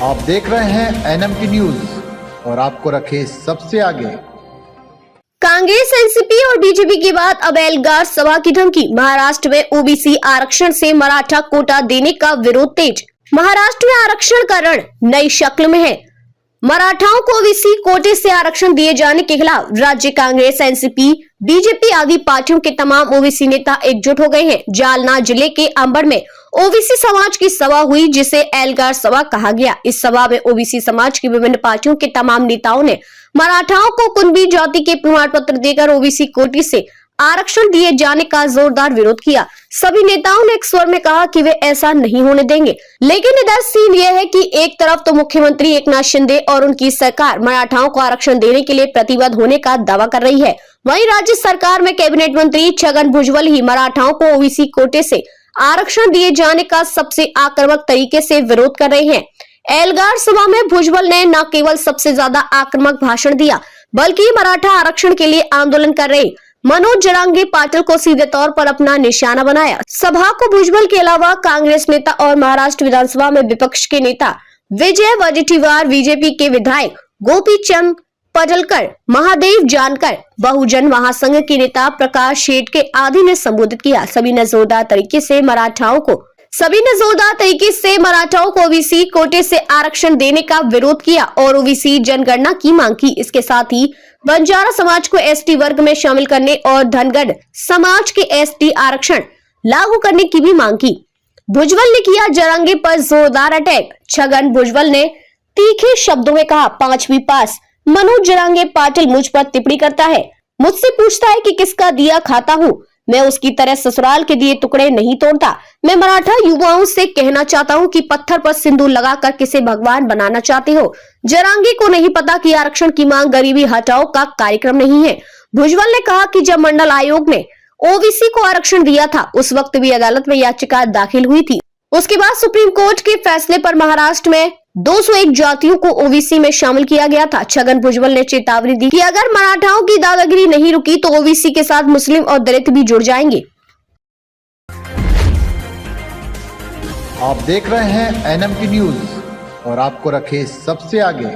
आप देख रहे हैं एनएमटी न्यूज और आपको रखे सबसे आगे। कांग्रेस, एनसीपी और बीजेपी के बाद अब एल्गार सभा की धमकी। महाराष्ट्र में ओबीसी आरक्षण से मराठा कोटा देने का विरोध तेज। महाराष्ट्र में आरक्षण का रण नई शक्ल में है। मराठाओं को ओबीसी कोटे से आरक्षण दिए जाने के खिलाफ राज्य कांग्रेस, एनसीपी, बीजेपी आदि पार्टियों के तमाम ओबीसी नेता एकजुट हो गए हैं। जालना जिले के अंबड़ में ओबीसी समाज की सभा हुई, जिसे एल्गार सभा कहा गया। इस सभा में ओबीसी समाज की विभिन्न पार्टियों के तमाम नेताओं ने मराठाओं को कुणबी जाति के प्रमाण पत्र देकर ओबीसी कोटे से आरक्षण दिए जाने का जोरदार विरोध किया। सभी नेताओं ने एक स्वर में कहा कि वे ऐसा नहीं होने देंगे। लेकिन इधर सीन यह है कि एक तरफ तो मुख्यमंत्री एकनाथ शिंदे और उनकी सरकार मराठाओं को आरक्षण देने के लिए प्रतिबद्ध होने का दावा कर रही है, वहीं राज्य सरकार में कैबिनेट मंत्री छगन भुजबल ही मराठाओं को ओबीसी कोटे से आरक्षण दिए जाने का सबसे आक्रामक तरीके से विरोध कर रहे हैं। एल्गार सभा में भुजबल ने न केवल सबसे ज्यादा आक्रामक भाषण दिया, बल्कि मराठा आरक्षण के लिए आंदोलन कर रहे मनोज जरांगे पाटिल को सीधे तौर पर अपना निशाना बनाया। सभा को भुजबल के अलावा कांग्रेस नेता और महाराष्ट्र विधानसभा में विपक्ष के नेता विजय वडेट्टीवार, बीजेपी के विधायक गोपी चंद पडलकर, महादेव जानकर, बहुजन महासंघ के नेता प्रकाश शेट्टी आदि ने संबोधित किया। सभी ने जोरदार तरीके से मराठाओं को ओबीसी कोटे से आरक्षण देने का विरोध किया और ओबीसी जनगणना की मांग की। इसके साथ ही बंजारा समाज को एसटी वर्ग में शामिल करने और धनगढ़ समाज के एसटी आरक्षण लागू करने की भी मांग की। भुजबल ने किया जरांगे पर जोरदार अटैक। छगन भुजबल ने तीखे शब्दों में कहा, 5वीं पास मनोज जरांगे पाटिल मुझ पर टिप्पणी करता है, मुझसे पूछता है कि किसका दिया खाता हूँ। मैं उसकी तरह ससुराल के दिए टुकड़े नहीं तोड़ता। मैं मराठा युवाओं से कहना चाहता हूँ कि पत्थर पर सिंदूर लगाकर किसे भगवान बनाना चाहते हो। जरांगे को नहीं पता कि आरक्षण की मांग गरीबी हटाओ का कार्यक्रम नहीं है। भुजबल ने कहा कि जब मंडल आयोग ने ओबीसी को आरक्षण दिया था, उस वक्त भी अदालत में याचिका दाखिल हुई थी। उसके बाद सुप्रीम कोर्ट के फैसले पर महाराष्ट्र में 201 जातियों को ओबीसी में शामिल किया गया था। छगन भुजबल ने चेतावनी दी कि अगर मराठाओं की दादागिरी नहीं रुकी तो ओबीसी के साथ मुस्लिम और दलित भी जुड़ जाएंगे। आप देख रहे हैं एनएमटी न्यूज और आपको रखे सबसे आगे।